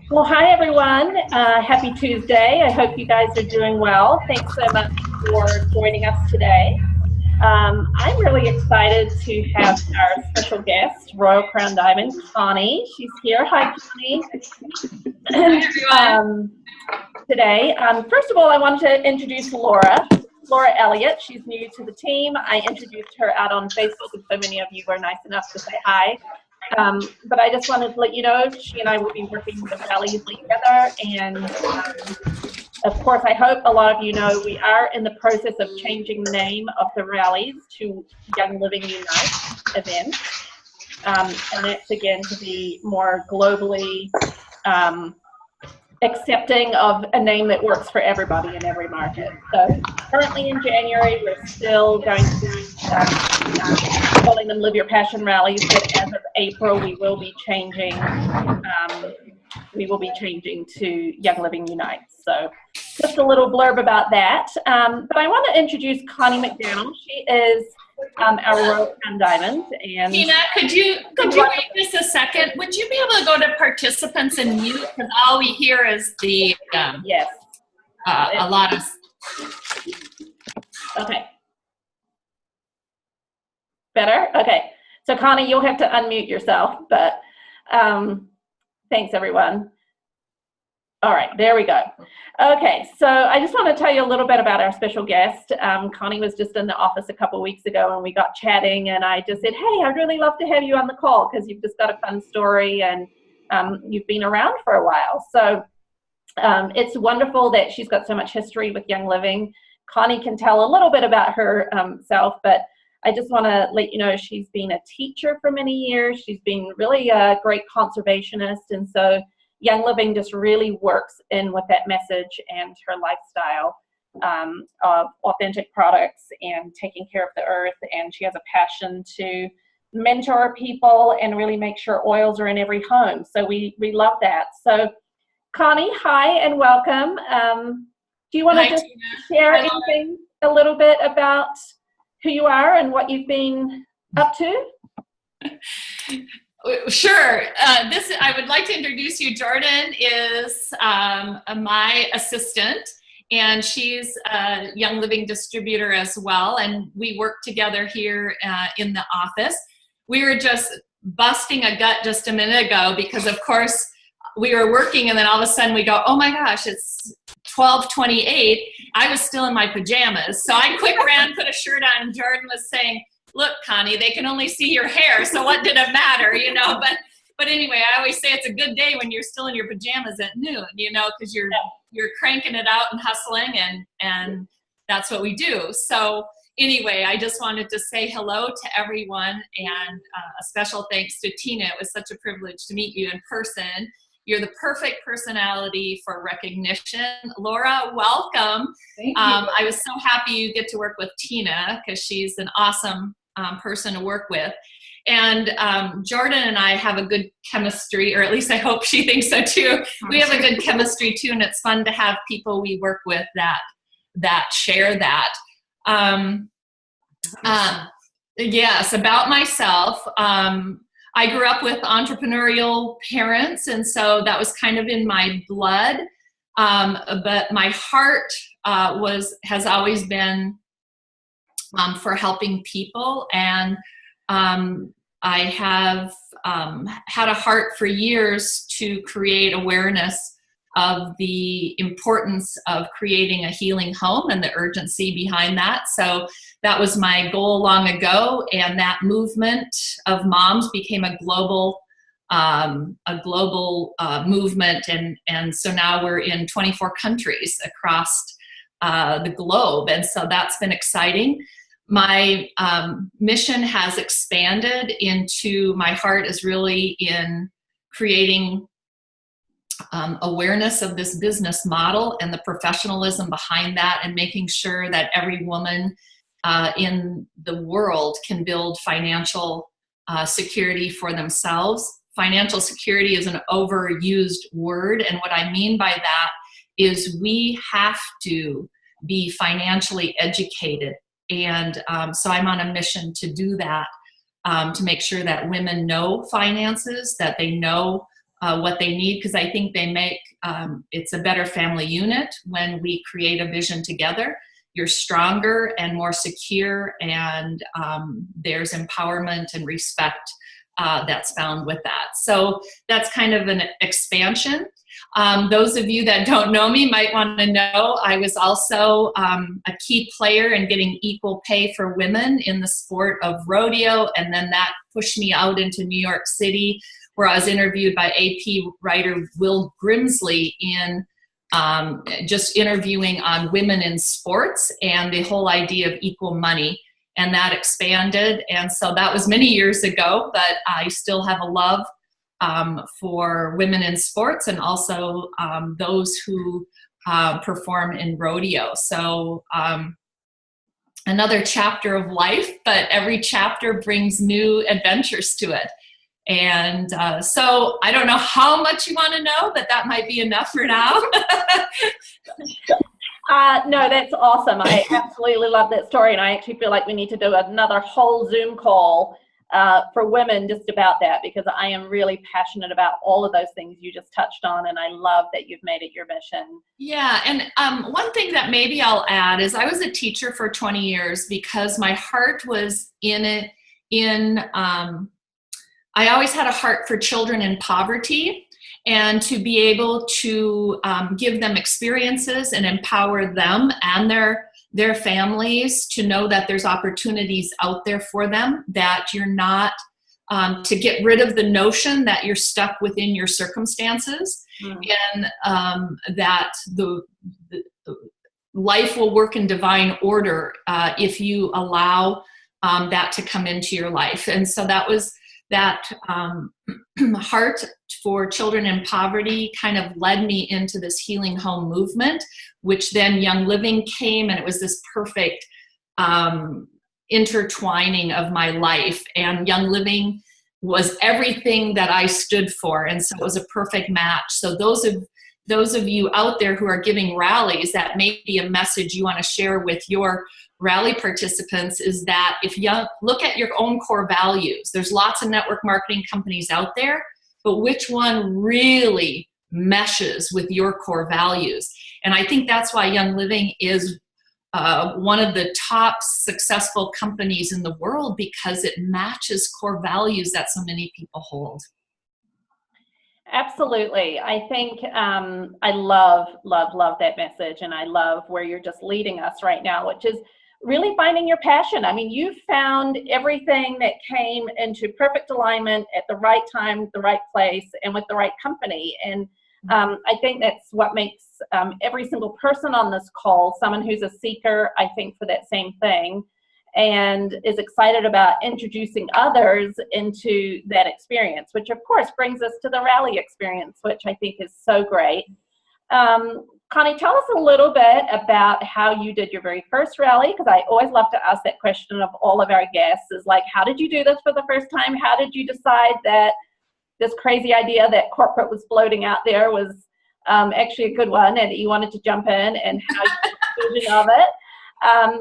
Well, hi everyone. Happy Tuesday. I hope you guys are doing well. Thanks so much for joining us today. I'm really excited to have our special guest, Royal Crown Diamond, Connie. She's here. Hi, Connie. Hi, everyone. Today, first of all, I want to introduce Laura Elliott. She's new to the team. I introduced her out on Facebook, and so many of you were nice enough to say hi. But I just wanted to let you know, she and I will be working the rallies together. And of course, I hope a lot of you know we are in the process of changing the name of the rallies to Young Living Unite event. And that's again to be more globally accepting of a name that works for everybody in every market. So currently in January, we're still going to be calling them Live Your Passion rallies, but as of April, we will be changing to Young Living Unite. So just a little blurb about that. But I want to introduce Connie McDanel. She is our Royal Crown Diamond. And Tina, could you wait just a second? Would you be able to go to participants and mute? Because all we hear is the yes, a lot of. Okay. Better? Okay. So Connie, you'll have to unmute yourself, but thanks everyone. All right, there we go. Okay, so I just want to tell you a little bit about our special guest. Connie was just in the office a couple weeks ago and we got chatting, and I just said, hey, I'd really love to have you on the call because you've just got a fun story and you've been around for a while. So it's wonderful that she's got so much history with Young Living. Connie can tell a little bit about herself, but I just want to let you know she's been a teacher for many years. She's been really a great conservationist, and so Young Living just really works in with that message and her lifestyle of authentic products and taking care of the earth. And she has a passion to mentor people and really make sure oils are in every home. So we love that. So Connie, hi and welcome. Do you want to just share anything a little bit about who you are and what you've been up to? Sure. I would like to introduce you. Jordan is my assistant, and she's a Young Living distributor as well. And we work together here in the office. We were just busting a gut just a minute ago because, of course, we were working, and then all of a sudden we go, oh my gosh, it's 12:28. I was still in my pajamas. So I quick ran, put a shirt on, and Jordan was saying, look, Connie, they can only see your hair, so what did it matter, you know? But anyway, I always say it's a good day when you're still in your pajamas at noon, you know, because you're cranking it out and hustling, and that's what we do. So anyway, I just wanted to say hello to everyone, and a special thanks to Tina. It was such a privilege to meet you in person. You're the perfect personality for recognition. Laura, welcome. Thank you. I was so happy you get to work with Tina because she's an awesome person to work with. And Jordan and I have a good chemistry, or at least I hope she thinks so too. We have a good chemistry too, and it's fun to have people we work with that share that. Yes, about myself. I grew up with entrepreneurial parents, and so that was kind of in my blood. But my heart has always been for helping people, and I have had a heart for years to create awareness of the importance of creating a healing home and the urgency behind that. So that was my goal long ago, and that movement of moms became a global movement, and so now we're in 24 countries across the globe, and so that's been exciting. My mission has expanded into, my heart is really in creating awareness of this business model and the professionalism behind that, and making sure that every woman in the world can build financial security for themselves. Financial security is an overused word, and what I mean by that is we have to be financially educated. And so I'm on a mission to do that, to make sure that women know finances, that they know what they need, because I think they make it's a better family unit when we create a vision together. You're stronger and more secure, and there's empowerment and respect that's found with that. So that's kind of an expansion. Those of you that don't know me might want to know I was also a key player in getting equal pay for women in the sport of rodeo, and then that pushed me out into New York City, where I was interviewed by AP writer Will Grimsley in just interviewing on women in sports and the whole idea of equal money. And that expanded. And so that was many years ago, but I still have a love for women in sports, and also those who perform in rodeo. So another chapter of life, but every chapter brings new adventures to it. And so I don't know how much you want to know, but that might be enough for now. No, that's awesome. I absolutely love that story, and I actually feel like we need to do another whole Zoom call for women just about that, because I am really passionate about all of those things you just touched on, and I love that you've made it your mission. Yeah, and one thing that maybe I'll add is I was a teacher for 20 years because my heart was in it. I always had a heart for children in poverty, and to be able to give them experiences and empower them and their families to know that there's opportunities out there for them, that you're not, to get rid of the notion that you're stuck within your circumstances, and that the life will work in divine order if you allow that to come into your life. And so that was that heart for children in poverty kind of led me into this healing home movement, which then Young Living came, and it was this perfect intertwining of my life. And Young Living was everything that I stood for, and so it was a perfect match. So those of you out there who are giving rallies, that may be a message you want to share with your rally participants, is that if you look at your own core values, there's lots of network marketing companies out there, but which one really meshes with your core values? And I think that's why Young Living is one of the top successful companies in the world, because it matches core values that so many people hold. Absolutely. I think I love that message, and I love where you're just leading us right now, which is really finding your passion. I mean, you found everything that came into perfect alignment at the right time, the right place, and with the right company. And I think that's what makes every single person on this call someone who's a seeker, I think, for that same thing, and is excited about introducing others into that experience, which of course brings us to the rally experience, which I think is so great. Connie, tell us a little bit about how you did your very first rally, because I always love to ask that question of all of our guests, is like, how did you do this for the first time? How did you decide that this crazy idea that corporate was floating out there was actually a good one, and that you wanted to jump in, and how you did the vision of it?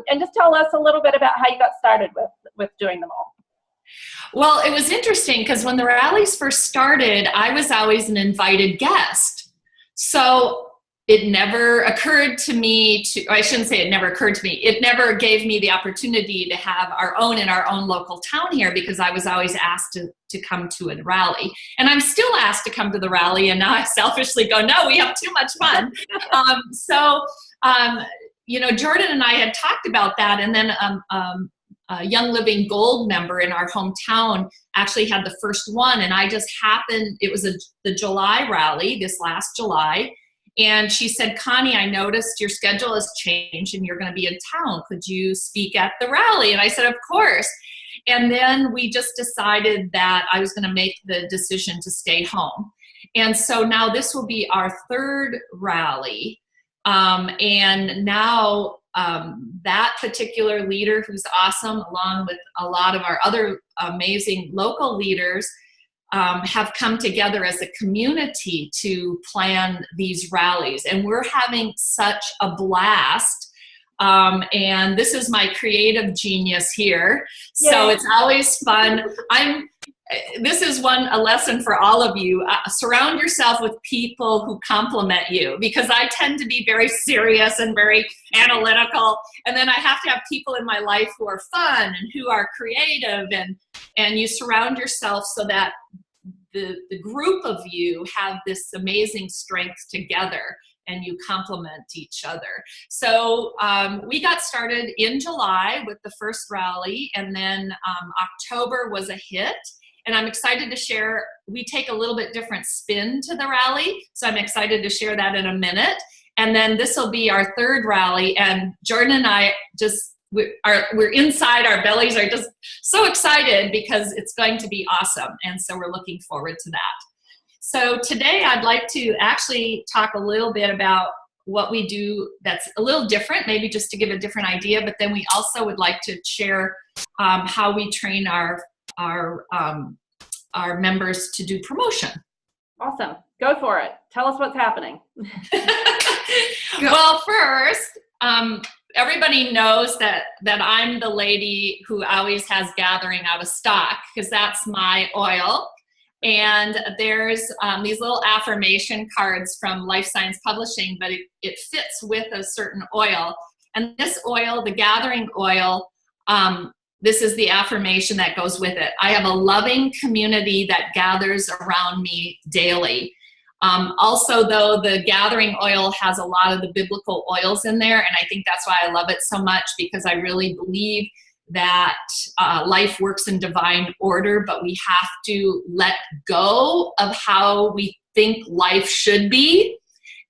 And just tell us a little bit about how you got started with doing them all. Well, it was interesting because when the rallies first started, I was always an invited guest. So it never occurred to me I shouldn't say it never occurred to me. It never gave me the opportunity to have our own in our own local town here, because I was always asked to come to a rally. And I'm still asked to come to the rally, and now I selfishly go, no, we have too much fun. Jordan and I had talked about that, and then a Young Living Gold member in our hometown actually had the first one, and I just happened, it was the July rally, this last July, and she said, Connie, I noticed your schedule has changed and you're going to be in town. Could you speak at the rally? And I said, of course. And then we just decided that I was going to make the decision to stay home. And so now this will be our third rally. And now that particular leader, who's awesome, along with a lot of our other amazing local leaders, have come together as a community to plan these rallies. And we're having such a blast. And this is my creative genius here. So it's always fun. this is a lesson for all of you. Surround yourself with people who compliment you, because I tend to be very serious and very analytical. And then I have to have people in my life who are fun and who are creative, and you surround yourself so that the group of you have this amazing strength together and you complement each other. So we got started in July with the first rally, and then October was a hit. And I'm excited to share, we take a little bit different spin to the rally. So I'm excited to share that in a minute. And then this will be our third rally. And Jordan and I we're inside, our bellies are just so excited because it's going to be awesome. And so we're looking forward to that. So today I'd like to actually talk a little bit about what we do that's a little different, maybe just to give a different idea, but then we also would like to share how we train our members to do promotion. Awesome. Go for it. Tell us what's happening. Well, first, everybody knows that I'm the lady who always has gathering out of stock, because that's my oil. And there's these little affirmation cards from Life Science Publishing, but it fits with a certain oil. And this oil, the gathering oil, this is the affirmation that goes with it. I have a loving community that gathers around me daily. Also, though, the gathering oil has a lot of the biblical oils in there, and I think that's why I love it so much, because I really believe that life works in divine order, but we have to let go of how we think life should be,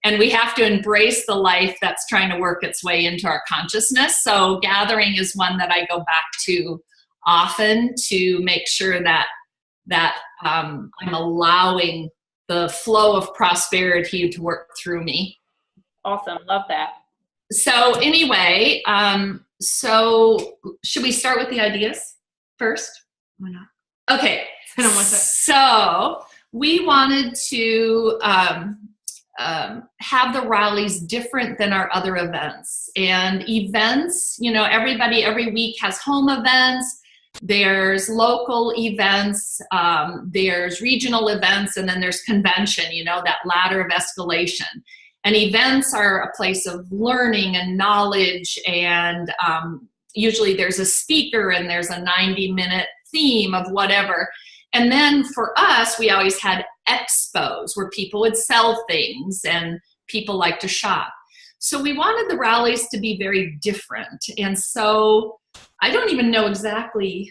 and we have to embrace the life that's trying to work its way into our consciousness. So gathering is one that I go back to often to make sure that I'm allowing the flow of prosperity to work through me. Awesome. Love that. So anyway, so should we start with the ideas first? Why not? Okay. So we wanted to have the rallies different than our other events. And events, everybody every week has home events. There's local events, there's regional events, and then there's convention, that ladder of escalation. And events are a place of learning and knowledge, and usually there's a speaker and there's a 90-minute theme of whatever. And then for us, we always had expos where people would sell things and people like to shop. So we wanted the rallies to be very different. And so I don't even know exactly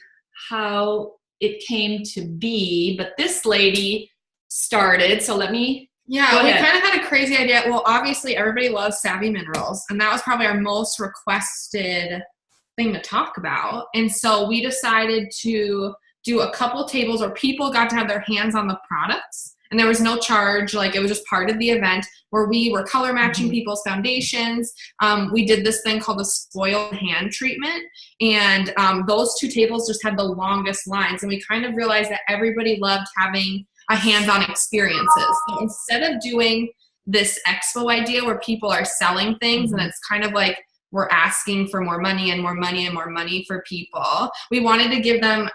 how it came to be, but this lady started. So let me Yeah, we kind of had a crazy idea. Well, obviously everybody loves Savvy Minerals, and that was probably our most requested thing to talk about. And so we decided to do a couple tables where people got to have their hands on the products, and there was no charge. Like, it was just part of the event where we were color matching people's foundations. We did this thing called the spoiled hand treatment, and those two tables just had the longest lines, and we kind of realized that everybody loved having a hands-on experiences. So instead of doing this expo idea where people are selling things and it's kind of like we're asking for more money and more money and more money for people, we wanted to give them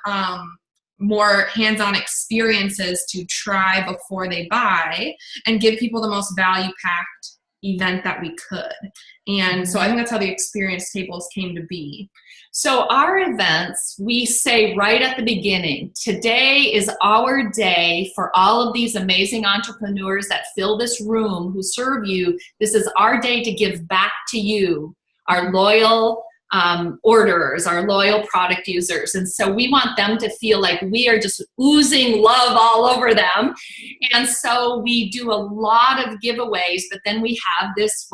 more hands-on experiences to try before they buy and give people the most value-packed event that we could. And so I think that's how the experience tables came to be. So our events, we say right at the beginning, today is our day for all of these amazing entrepreneurs that fill this room, who serve you. This is our day to give back to you, our loyal orderers, our loyal product users. And so we want them to feel like we are just oozing love all over them. And so we do a lot of giveaways, but then we have this,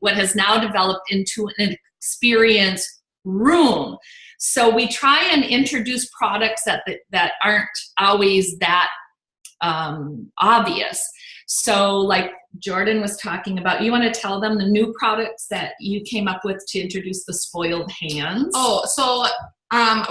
what has now developed into an experience room. So we try and introduce products that aren't always that obvious. So like Jordan was talking about, you want to tell them the new products that you came up with to introduce the spoiled hands? Oh, so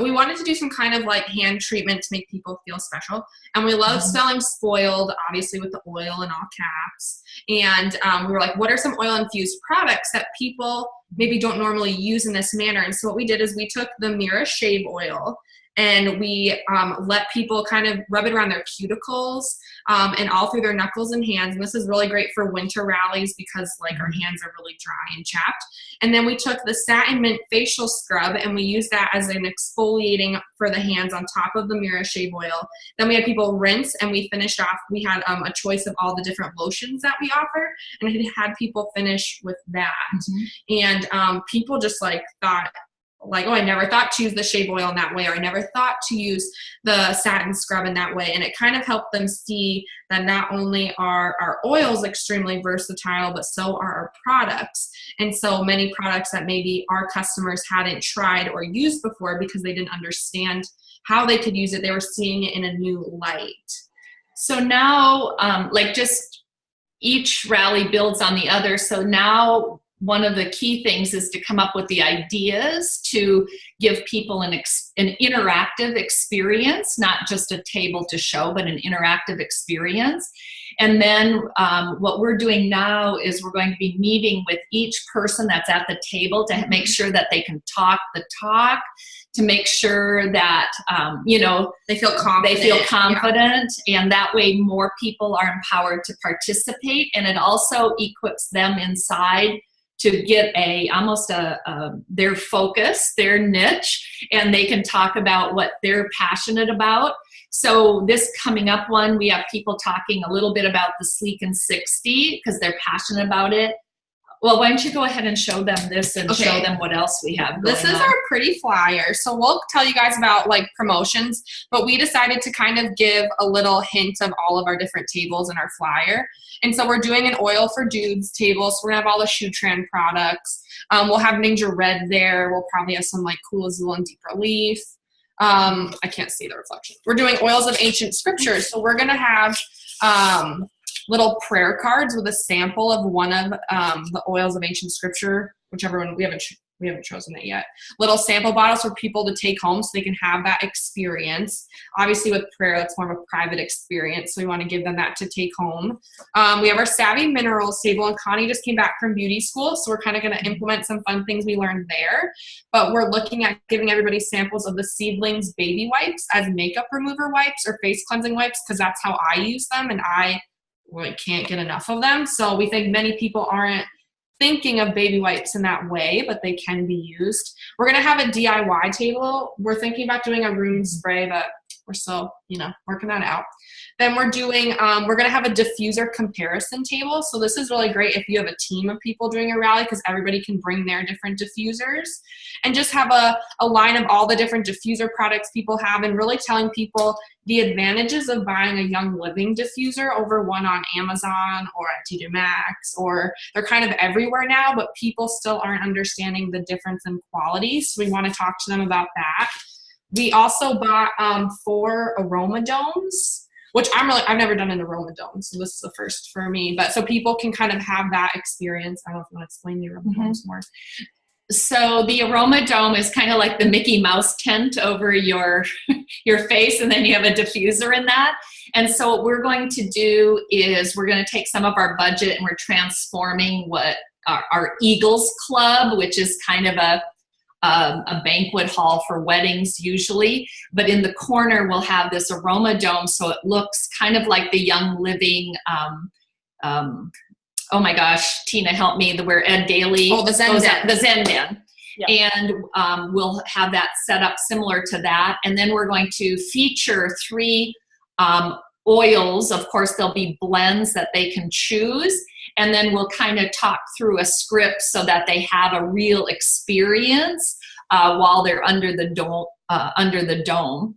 we wanted to do some kind of like hand treatment to make people feel special. And we love spelling spoiled, obviously with the oil in all caps. And we were like, what are some oil infused products that people maybe don't normally use in this manner? And so what we did is we took the Mira shave oil and we let people kind of rub it around their cuticles and all through their knuckles and hands. And this is really great for winter rallies because like our hands are really dry and chapped. And then we took the satin mint facial scrub and we used that as an exfoliating for the hands on top of the Mira shave oil. Then we had people rinse, and we finished off, we had a choice of all the different lotions that we offer, and we had people finish with that. And people just like thought, like, oh, I never thought to use the shave oil in that way, or I never thought to use the satin scrub in that way. And it kind of helped them see that not only are our oils extremely versatile, but so are our products. And so many products that maybe our customers hadn't tried or used before because they didn't understand how they could use it, they were seeing it in a new light. So now, like, just each rally builds on the other. So now one of the key things is to come up with the ideas to give people an interactive experience, not just a table to show, but an interactive experience. And then what we're doing now is we're going to be meeting with each person that's at the table to make sure that they can talk the talk, to make sure that, you know, they feel confident. Yeah. And that way more people are empowered to participate, and it also equips them inside to get their focus, their niche, and they can talk about what they're passionate about. So this coming up one, we have people talking a little bit about the Sleek and 60 because they're passionate about it. Well, why don't you go ahead and show them this and show them what else we have going This is on. our pretty flyer. So we'll tell you guys about like promotions, but we decided to kind of give a little hint of all of our different tables in our flyer. And so we're doing an oil for dudes table. So we're gonna have all the Shoetran products. We'll have Ninja Red there. We'll probably have some like Cool Azul and Deep Relief. I can't see the reflection. We're doing oils of ancient scriptures. So we're gonna have little prayer cards with a sample of one of the oils of ancient scripture, whichever one. We haven't chosen it yet. Little sample bottles for people to take home so they can have that experience. Obviously with prayer, that's more of a private experience, so we want to give them that to take home. We have our Savvy Minerals table, and Connie just came back from beauty school, so we're kind of going to implement some fun things we learned there. But we're looking at giving everybody samples of the Seedlings baby wipes as makeup remover wipes or face cleansing wipes, because that's how I use them, and I really can't get enough of them. So we think many people aren't thinking of baby wipes in that way, but they can be used. We're going to have a DIY table. We're thinking about doing a room spray, but we're still, working that out. Then we're doing, we're going to have a diffuser comparison table. So this is really great if you have a team of people doing a rally, because everybody can bring their different diffusers, and just have a line of all the different diffuser products people have, and really telling people the advantages of buying a Young Living diffuser over one on Amazon or at TJ Maxx, or they're kind of everywhere now, but people still aren't understanding the difference in quality. So we want to talk to them about that. We also bought 4 aroma domes, which I've never done an aroma dome, so this is the first for me. But so people can kind of have that experience. I don't know if you want to explain the aroma domes more. So the aroma dome is kind of like the Mickey Mouse tent over your face, and then you have a diffuser in that. And so what we're going to do is we're going to take some of our budget, and we're transforming what our Eagles Club, which is kind of a banquet hall for weddings usually, but in the corner we'll have this aroma dome, so it looks kind of like the Young Living, oh my gosh, Tina, help me, where Ed Daly, the Zen Den. The Zen Den. Yeah. And we'll have that set up similar to that, and then we're going to feature 3 oils. Of course, there'll be blends that they can choose, and then we'll kind of talk through a script so that they have a real experience while they're under the dome.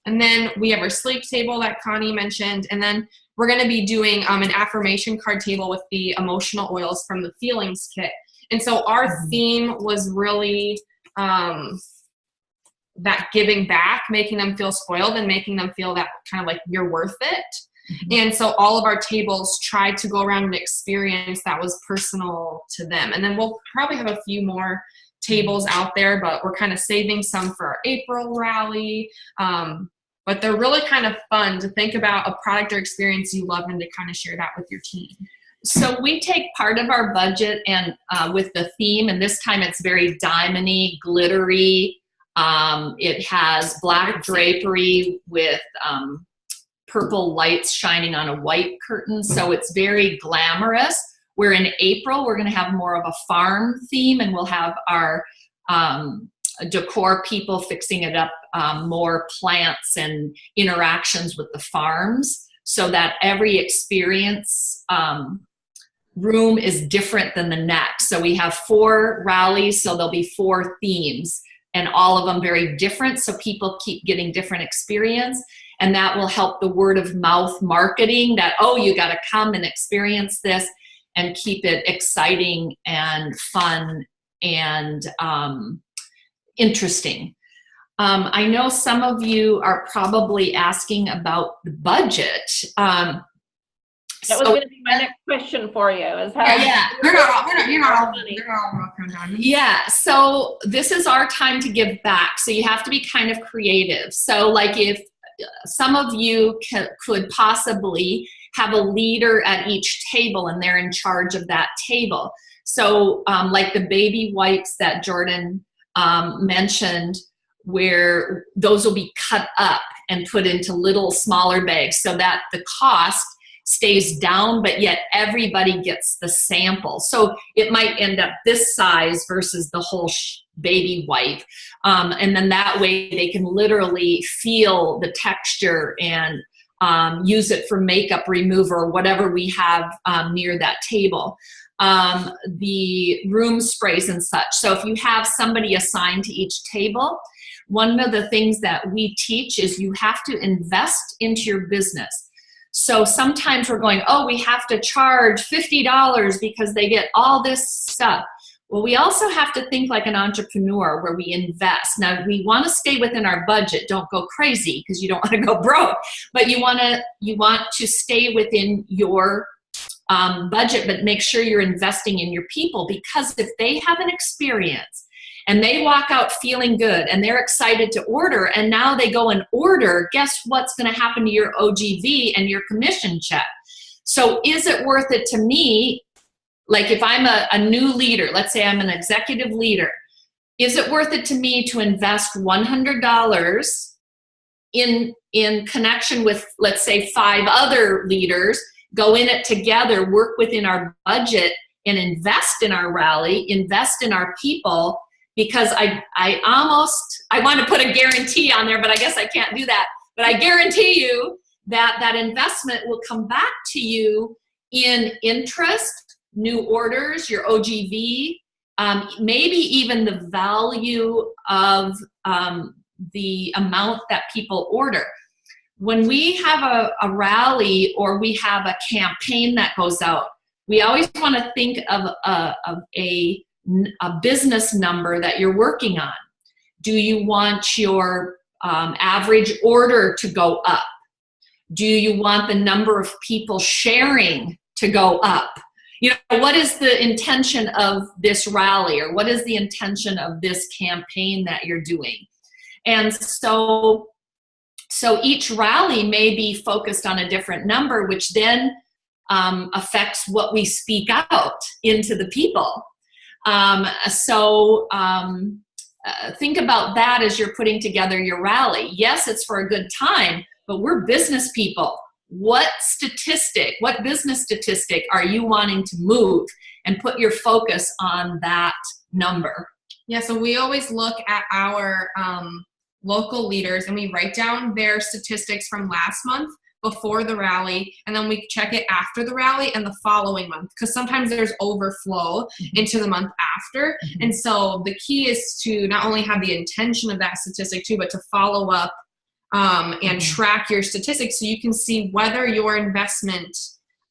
And then we have our sleep table that Connie mentioned, and then we're going to be doing an affirmation card table with the emotional oils from the Feelings Kit. And so our theme was really that giving back, making them feel spoiled and making them feel that kind of like you're worth it. And so all of our tables tried to go around an experience that was personal to them. And then we'll probably have a few more tables out there, but we're kind of saving some for our April rally. But they're really kind of fun to think about a product or experience you love and to kind of share that with your team. So we take part of our budget and with the theme, and this time it's very diamond-y, glittery, It has black drapery with purple lights shining on a white curtain, so it's very glamorous. Where in April, we're going to have more of a farm theme, and we'll have our decor people fixing it up, more plants and interactions with the farms, so that every experience room is different than the next. So we have 4 rallies, so there'll be 4 themes, and all of them very different, so people keep getting different experience. And that will help the word of mouth marketing that, oh, you got to come and experience this, and keep it exciting and fun and interesting. I know some of you are probably asking about the budget. That was going to be my next question for you. Is how? You're not all. Yeah. So this is our time to give back. So you have to be kind of creative. So like if some of you could possibly have a leader at each table, and they're in charge of that table. So like the baby wipes that Jordan mentioned, where those will be cut up and put into little smaller bags so that the cost stays down, but yet everybody gets the sample. So it might end up this size versus the whole baby wipe. And then that way they can literally feel the texture and use it for makeup remover or whatever we have near that table. The room sprays and such. So if you have somebody assigned to each table, one of the things that we teach is you have to invest into your business. So sometimes we're going, oh, we have to charge $50 because they get all this stuff. Well, we also have to think like an entrepreneur where we invest. Now, we want to stay within our budget. Don't go crazy because you don't want to go broke. But you want to stay within your budget, but make sure you're investing in your people, because if they have an experience and they walk out feeling good and they're excited to order, and now they go and order, guess what's going to happen to your OGV and your commission check? So is it worth it to me? Like if I'm a new leader, let's say I'm an executive leader, is it worth it to me to invest $100 in connection with, let's say, 5 other leaders, go in it together, work within our budget, and invest in our rally, invest in our people? Because I want to put a guarantee on there, but I guess I can't do that. But I guarantee you that investment will come back to you in interest, new orders, your OGV, maybe even the value of the amount that people order. When we have a rally or we have a campaign that goes out, we always want to think of a business number that you're working on. Do you want your average order to go up? Do you want the number of people sharing to go up? You know, what is the intention of this rally, or what is the intention of this campaign that you're doing? And so each rally may be focused on a different number, which then affects what we speak out into the people. Think about that as you're putting together your rally. Yes, it's for a good time, but we're business people. What business statistic are you wanting to move, and put your focus on that number? Yeah, so we always look at our local leaders and we write down their statistics from last month before the rally, and then we check it after the rally and the following month, because sometimes there's overflow into the month after. And so the key is to not only have the intention of that statistic too, but to follow up and track your statistics so you can see whether your investment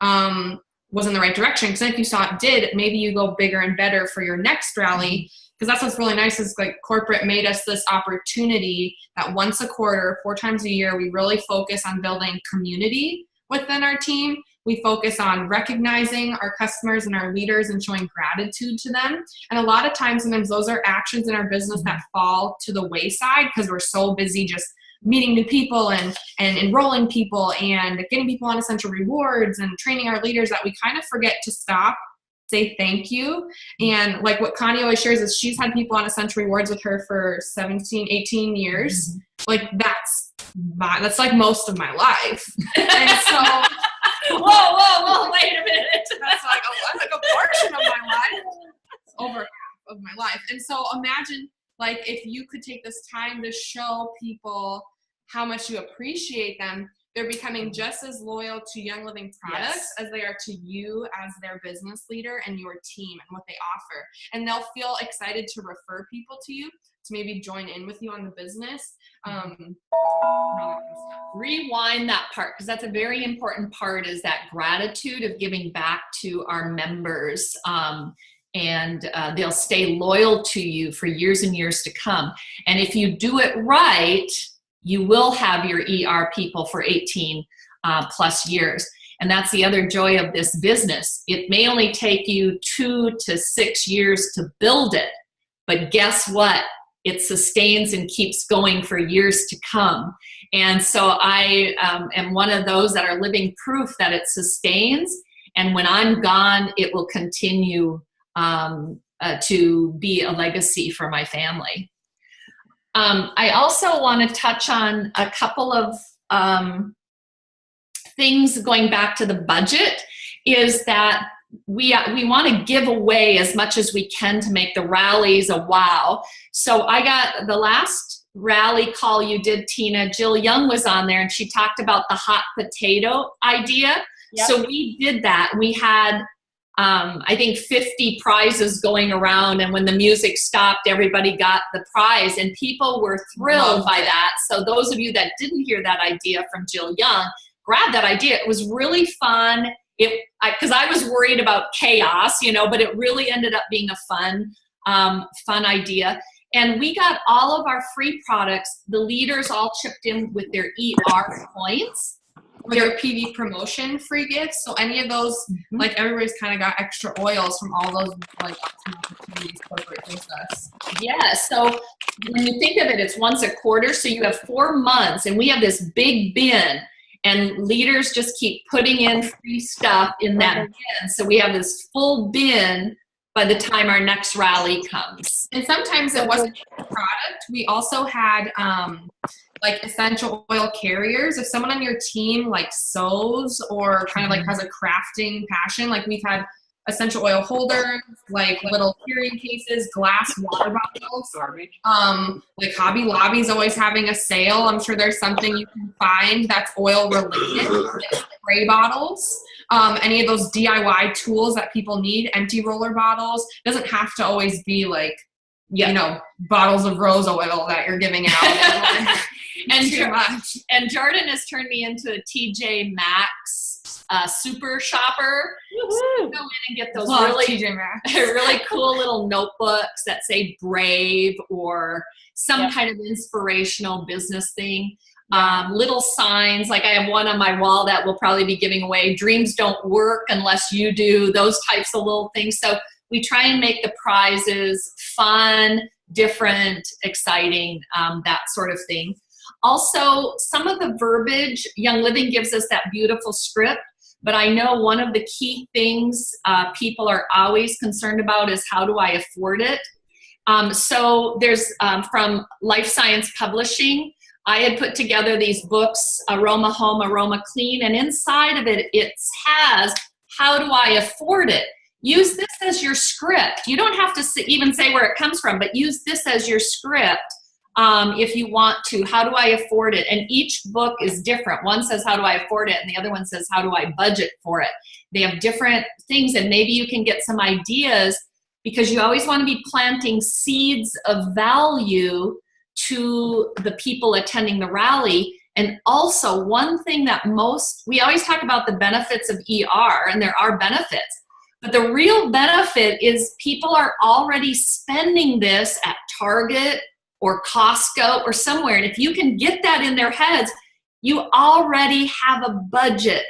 was in the right direction. Because if you saw it did, maybe you go bigger and better for your next rally. Because that's what's really nice is like corporate made us this opportunity that once a quarter, 4 times a year, we really focus on building community within our team. We focus on recognizing our customers and our leaders and showing gratitude to them. And a lot of times, sometimes those are actions in our business that fall to the wayside because we're so busy just meeting new people and enrolling people and getting people on essential rewards and training our leaders that we kind of forget to stop say thank you. And like what Connie always shares is she's had people on Essential Rewards with her for 17, 18 years. Like that's like most of my life. And so whoa, wait a minute. That's like a portion of my life. It's over half of my life. And so imagine like if you could take this time to show people how much you appreciate them, they're becoming just as loyal to Young Living products as they are to you as their business leader and your team and what they offer. And they'll feel excited to refer people to you, to maybe join in with you on the business. Rewind that part, because that's a very important part, is that gratitude of giving back to our members. And they'll stay loyal to you for years and years to come. And if you do it right, you will have your ER people for 18 plus years. And that's the other joy of this business. It may only take you 2 to 6 years to build it, but guess what? It sustains and keeps going for years to come. And so I am one of those that are living proof that it sustains. And when I'm gone, it will continue to be a legacy for my family. I also want to touch on a couple of things going back to the budget, is that we want to give away as much as we can to make the rallies a wow. So I got the last rally call you did, Tina, Jill Young was on there and she talked about the hot potato idea. Yep. So we did that. We had I think 50 prizes going around, and when the music stopped, everybody got the prize, and people were thrilled by that. So those of you that didn't hear that idea from Jill Young, grab that idea. It was really fun. Because I was worried about chaos, but it really ended up being a fun idea. And we got all of our free products. The leaders all chipped in with their ER points. Their PD promotion free gifts. So any of those, like everybody's kind of got extra oils from all those like opportunities corporate business. Yeah. So when you think of it, it's once a quarter. So you have 4 months, and we have this big bin, and leaders just keep putting in free stuff in that bin. So we have this full bin by the time our next rally comes. And sometimes it wasn't a product. We also had like essential oil carriers. If someone on your team like sews or kind of like has a crafting passion, like we've had essential oil holders, like little carrying cases, glass water bottles. Like Hobby Lobby's always having a sale. I'm sure there's something you can find that's oil related. Spray bottles. Any of those DIY tools that people need, empty roller bottles. Doesn't have to always be like, bottles of rose oil that you're giving out. And Jordan has turned me into a TJ Maxx super shopper. So go in and get those really cool little notebooks that say Brave or some kind of inspirational business thing. Little signs, like I have one on my wall that we'll probably be giving away. Dreams don't work unless you do. Those types of little things. So we try and make the prizes fun, different, exciting, that sort of thing. Also, some of the verbiage, Young Living gives us that beautiful script, but I know one of the key things people are always concerned about is how do I afford it? So there's from Life Science Publishing, I had put together these books, Aroma Home, Aroma Clean, and inside of it, it has how do I afford it? Use this as your script. You don't have to even say where it comes from, but use this as your script if you want to. How do I afford it? And each book is different. One says, how do I afford it? And the other one says, how do I budget for it? They have different things, and maybe you can get some ideas, because you always want to be planting seeds of value to the people attending the rally. And also, one thing that we always talk about the benefits of ER, and there are benefits. But the real benefit is people are already spending this at Target or Costco or somewhere. And if you can get that in their heads, you already have a budget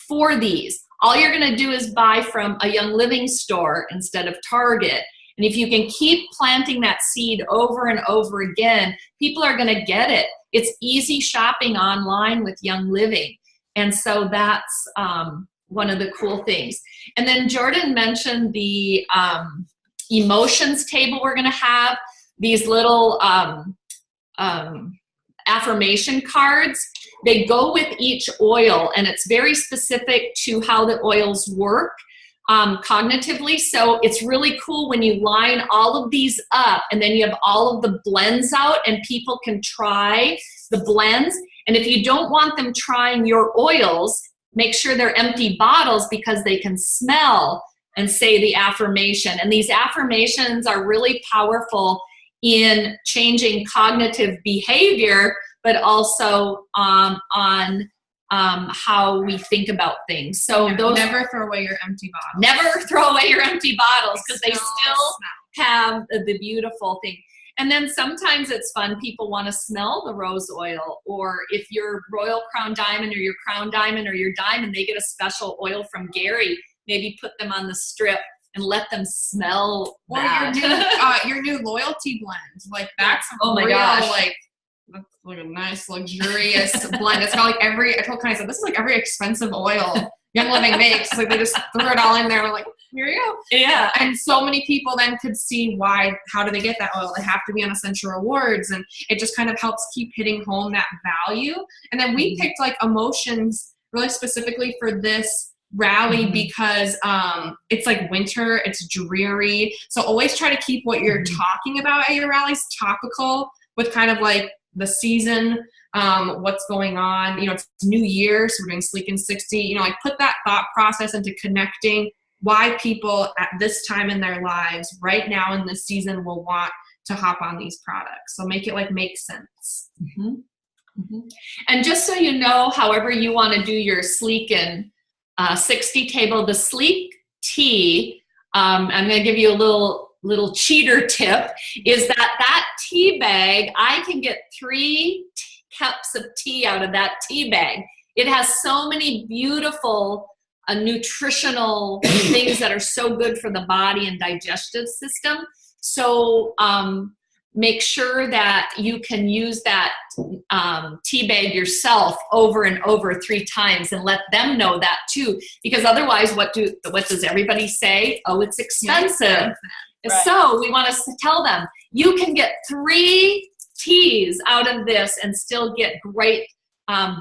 for these. All you're going to do is buy from a Young Living store instead of Target. And if you can keep planting that seed over and over again, people are going to get it. It's easy shopping online with Young Living. And so that's one of the cool things. And then Jordan mentioned the emotions table we're going to have. These little affirmation cards. They go with each oil, and it's very specific to how the oils work cognitively. So it's really cool when you line all of these up, and then you have all of the blends out, and people can try the blends. And if you don't want them trying your oils, make sure they're empty bottles, because they can smell and say the affirmation. And these affirmations are really powerful in changing cognitive behavior, but also on how we think about things. So those, never throw away your empty bottles. Never throw away your empty bottles, because they still smell. have the beautiful thing. And then sometimes it's fun. People want to smell the rose oil, or if your Royal Crown Diamond or your Crown Diamond or your Diamond, they get a special oil from Gary. Maybe put them on the strip and let them smell that. Your new loyalty blend, like that's that's like a nice luxurious blend. It's got like I told Connie, I said, this is like every expensive oil Young Living makes. Like they just threw it all in there. We're like, here you go. Yeah. And so many people then could see how do they get that oil? They have to be on Essential Rewards, and it just kind of helps keep hitting home that value. And then we picked like emotions really specifically for this rally because it's like winter, it's dreary. So always try to keep what you're talking about at your rallies topical with kind of like the season, what's going on. You know, it's New Year, so we're doing Sleek and 60. You know, like put that thought process into connecting why people at this time in their lives right now in this season will want to hop on these products. So make it like make sense. And just so you know, however you want to do your Sleek and 60 table, the Sleek tea, I'm going to give you a little cheater tip, is that tea bag, I can get 3 cups of tea out of that tea bag. It has so many beautiful nutritional things that are so good for the body and digestive system. So make sure that you can use that tea bag yourself over and over 3 times, and let them know that too, because otherwise what does everybody say? Oh, it's expensive. Right. So we want to tell them, you can get 3 teas out of this and still get great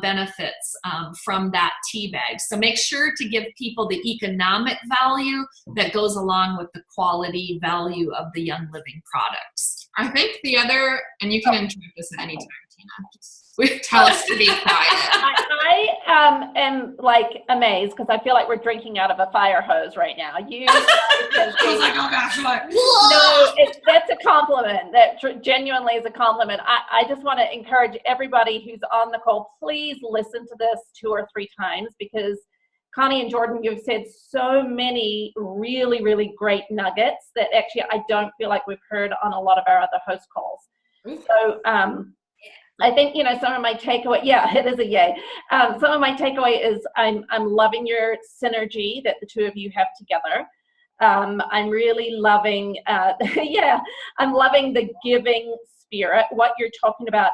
benefits from that tea bag. So make sure to give people the economic value that goes along with the quality value of the Young Living products. I think the other, and you can interrupt this at any time, Tina, just tell us to be quiet. I am like amazed, because I feel like we're drinking out of a fire hose right now. You I was like, oh gosh, what? No, that's a compliment. That genuinely is a compliment. I just want to encourage everybody who's on the call, please listen to this 2 or 3 times, because Connie and Jordan, you've said so many really, really great nuggets that actually I don't feel like we've heard on a lot of our other host calls. So I think, some of my takeaway, it is a yay. Some of my takeaway is I'm loving your synergy that the 2 of you have together. I'm really loving, I'm loving the giving spirit. What you're talking about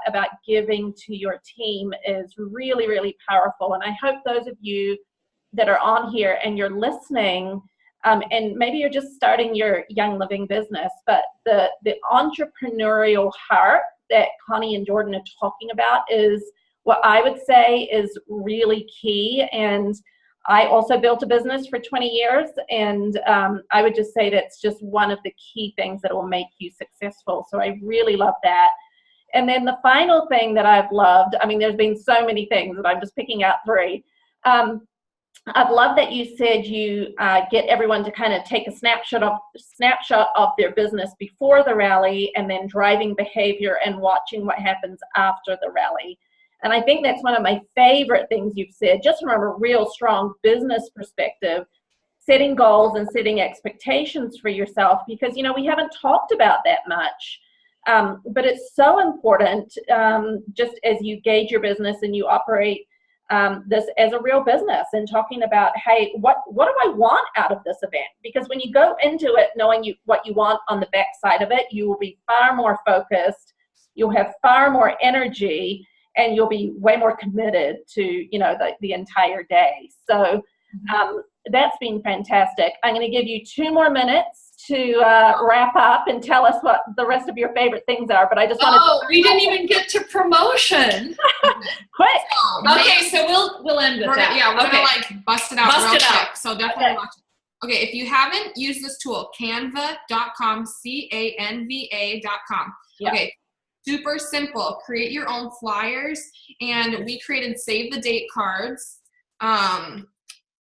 giving to your team is really, really powerful. And I hope those of you that are on here and you're listening, and maybe you're just starting your Young Living business, but the entrepreneurial heart that Connie and Jordan are talking about is what I would say is really key. And I also built a business for 20 years, and I would just say that's just one of the key things that will make you successful. So I really love that. And then the final thing that I've loved, there's been so many things, but I'm just picking out 3. I've loved that you said you get everyone to kind of take a snapshot of their business before the rally, and then driving behavior and watching what happens after the rally. And I think that's one of my favorite things you've said, just from a real strong business perspective, setting goals and setting expectations for yourself, because, we haven't talked about that much. But it's so important, just as you gauge your business and you operate this as a real business, and talking about, hey, what do I want out of this event? Because when you go into it knowing what you want on the back side of it, you will be far more focused, you'll have far more energy, and you'll be way more committed to the entire day. So That's been fantastic. I'm going to give you 2 more minutes to wrap up and tell us what the rest of your favorite things are. But I just wanted we didn't even get to promotion. Quick. Okay, so we'll end with that. We're gonna like bust it out real quick. So definitely watch it. Okay, if you haven't used this tool, canva.com, canva.com. Yep. Okay, super simple. Create your own flyers, and we created save the date cards.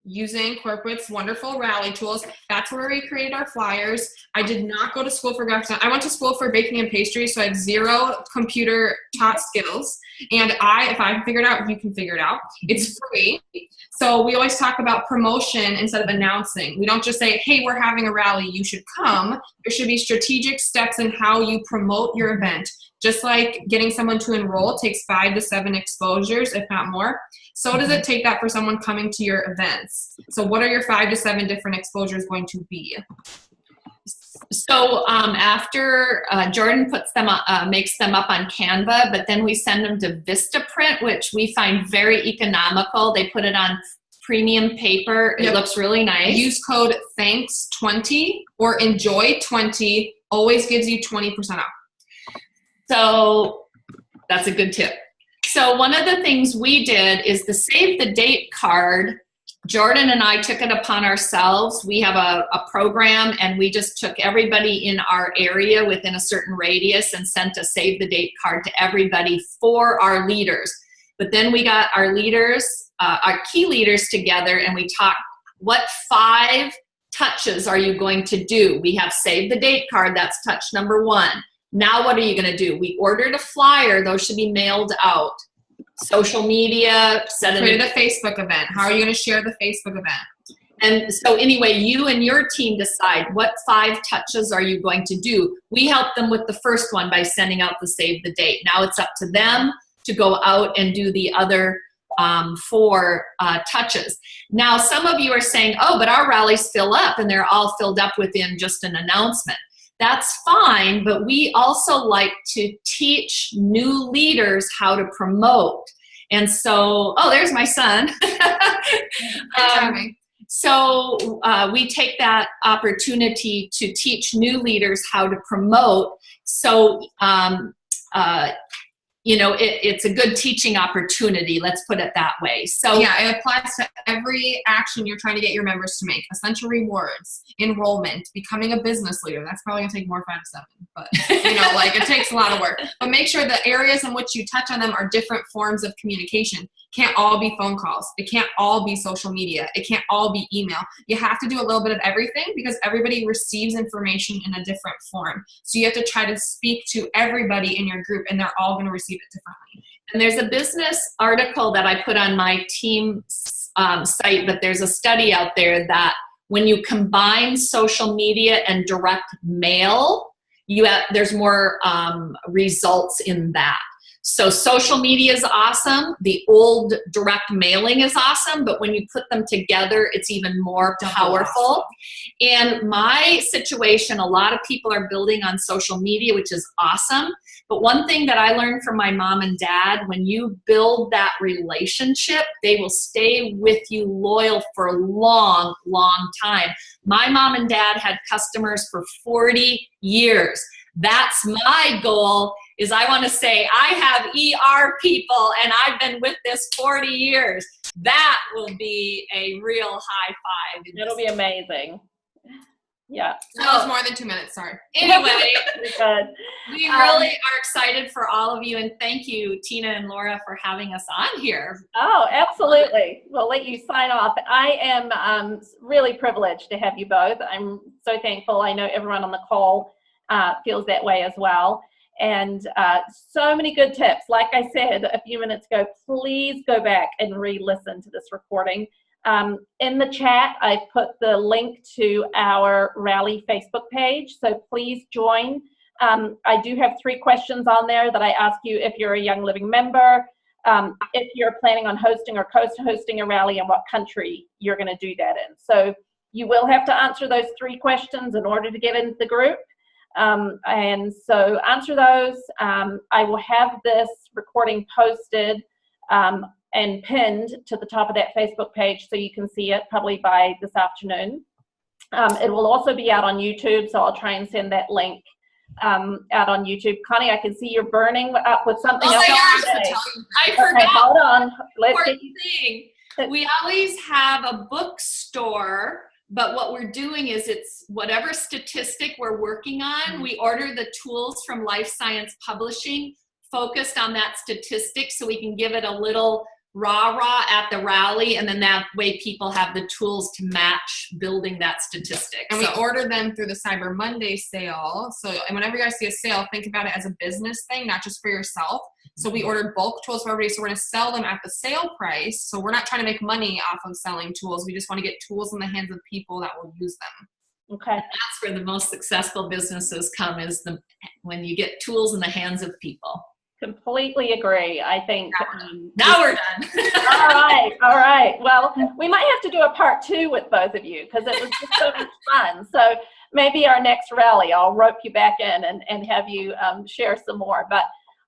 Using Corporate's wonderful rally tools. That's where we created our flyers. I did not go to school for graphic design. I went to school for baking and pastry, so I have 0 computer taught skills. And if I can figure it out, you can figure it out. It's free. So we always talk about promotion instead of announcing. We don't just say, hey, we're having a rally, you should come. There should be strategic steps in how you promote your event. Just like getting someone to enroll takes 5 to 7 exposures, if not more. So does it take that for someone coming to your events? So what are your 5 to 7 different exposures going to be? So after Jordan puts them makes them up on Canva, but then we send them to Vistaprint, which we find very economical. They put it on premium paper. It looks really nice. Use code THANKS20 or ENJOY20. Always gives you 20% off. So that's a good tip. So one of the things we did is the save the date card. Jordan and I took it upon ourselves. We have a program, and we just took everybody in our area within a certain radius and sent a save the date card to everybody for our leaders. But then we got our leaders, our key leaders together, and we talked, what 5 touches are you going to do? We have save the date card. That's touch number 1. Now what are you going to do? We ordered a flyer. Those should be mailed out. Social media. Create a Facebook event. How are you going to share the Facebook event? And so anyway, you and your team decide what 5 touches are you going to do. We help them with the first one by sending out the save the date. Now it's up to them to go out and do the other 4 touches. Now some of you are saying, oh, but our rallies fill up, and they're all filled up within just an announcement. That's fine, but we also like to teach new leaders how to promote. And so, oh, there's my son. So we take that opportunity to teach new leaders how to promote. So, you know, it's a good teaching opportunity. Let's put it that way. So yeah, it applies to every action you're trying to get your members to make. Essential rewards, enrollment, becoming a business leader. That's probably gonna take more 5 to 7, but you know, like it takes a lot of work. But make sure the areas in which you touch on them are different forms of communication. Can't all be phone calls. It can't all be social media. It can't all be email. You have to do a little bit of everything because everybody receives information in a different form. So you have to try to speak to everybody in your group, and they're all going to receive it differently. And there's a business article that I put on my team's site, but there's a study out there that when you combine social media and direct mail, there's more results in that. So social media is awesome. The old direct mailing is awesome, but when you put them together, it's even more powerful. And my situation, a lot of people are building on social media, which is awesome. But one thing that I learned from my mom and dad, when you build that relationship, they will stay with you loyal for a long, long time. My mom and dad had customers for 40 years. That's my goal, is I want to say I have ER people and I've been with this 40 years. That will be a real high five. It'll be amazing. Yeah. That was more than 2 minutes, sorry. Anyway, good. we really are excited for all of you, and thank you, Tina and Laura, for having us on here. Oh, absolutely. We'll let you sign off. I am really privileged to have you both. I'm so thankful. I know everyone on the call feels that way as well. And so many good tips. Like I said a few minutes ago, please go back and re-listen to this recording. In the chat, I put the link to our Rally Facebook page, so please join. I do have 3 questions on there that I ask you if you're a Young Living member, if you're planning on hosting or co-hosting a rally, and what country you're going to do that in. So you will have to answer those 3 questions in order to get into the group. And so answer those. I will have this recording posted and pinned to the top of that Facebook page so you can see it probably by this afternoon. It will also be out on YouTube, so I'll try and send that link out on YouTube. Connie, I can see you're burning up with something else. Oh my gosh, I forgot. Okay, hold on. Let's get thing. We always have a bookstore, but what we're doing is it's whatever statistic we're working on, we order the tools from Life Science Publishing focused on that statistic so we can give it a little rah-rah at the rally, and then that way people have the tools to match building that statistic. And we order them through the Cyber Monday sale. So and whenever you guys see a sale, think about it as a business thing, not just for yourself. So we ordered bulk tools for everybody. So we're going to sell them at the sale price. So we're not trying to make money off of selling tools. We just want to get tools in the hands of people that will use them. Okay. And that's where the most successful businesses come, is when you get tools in the hands of people. Completely agree. I think now we're done. all right. Well, we might have to do a part 2 with both of you, because it was just so much fun. So maybe our next rally, I'll rope you back in and have you share some more. But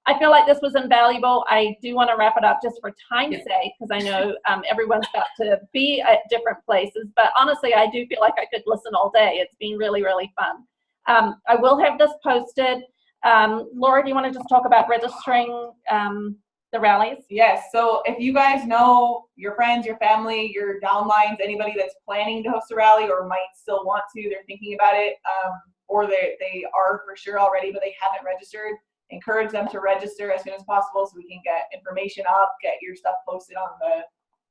I feel like this was invaluable. I do want to wrap it up just for time's sake, because I know everyone's got to be at different places. But honestly, I do feel like I could listen all day. It's been really, really fun. I will have this posted. Laura, do you want to just talk about registering the rallies? Yes, so if you guys know your friends, your family, your downlines, anybody that's planning to host a rally or might still want to, they're thinking about it, or they are for sure already, but they haven't registered, encourage them to register as soon as possible so we can get information up, get your stuff posted on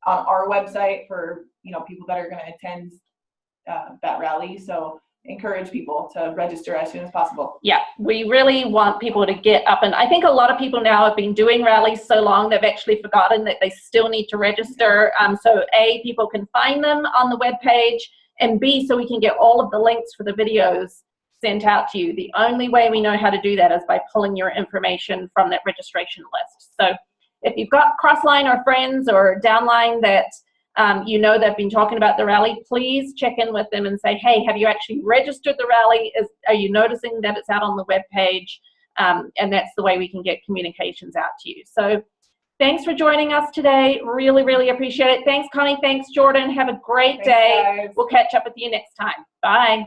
our website for people that are going to attend that rally. So encourage people to register as soon as possible. Yeah, we really want people to get up, and I think a lot of people now have been doing rallies so long they've actually forgotten that they still need to register. So A, people can find them on the webpage, and B, so we can get all of the links for the videos sent out to you. The only way we know how to do that is by pulling your information from that registration list. So if you've got Crossline or friends or downline that they've been talking about the rally, please check in with them and say, hey, have you actually registered the rally? Are you noticing that it's out on the webpage? And that's the way we can get communications out to you. So thanks for joining us today. Really, really appreciate it. Thanks, Connie. Thanks, Jordan. Have a great day. Guys. We'll catch up with you next time. Bye.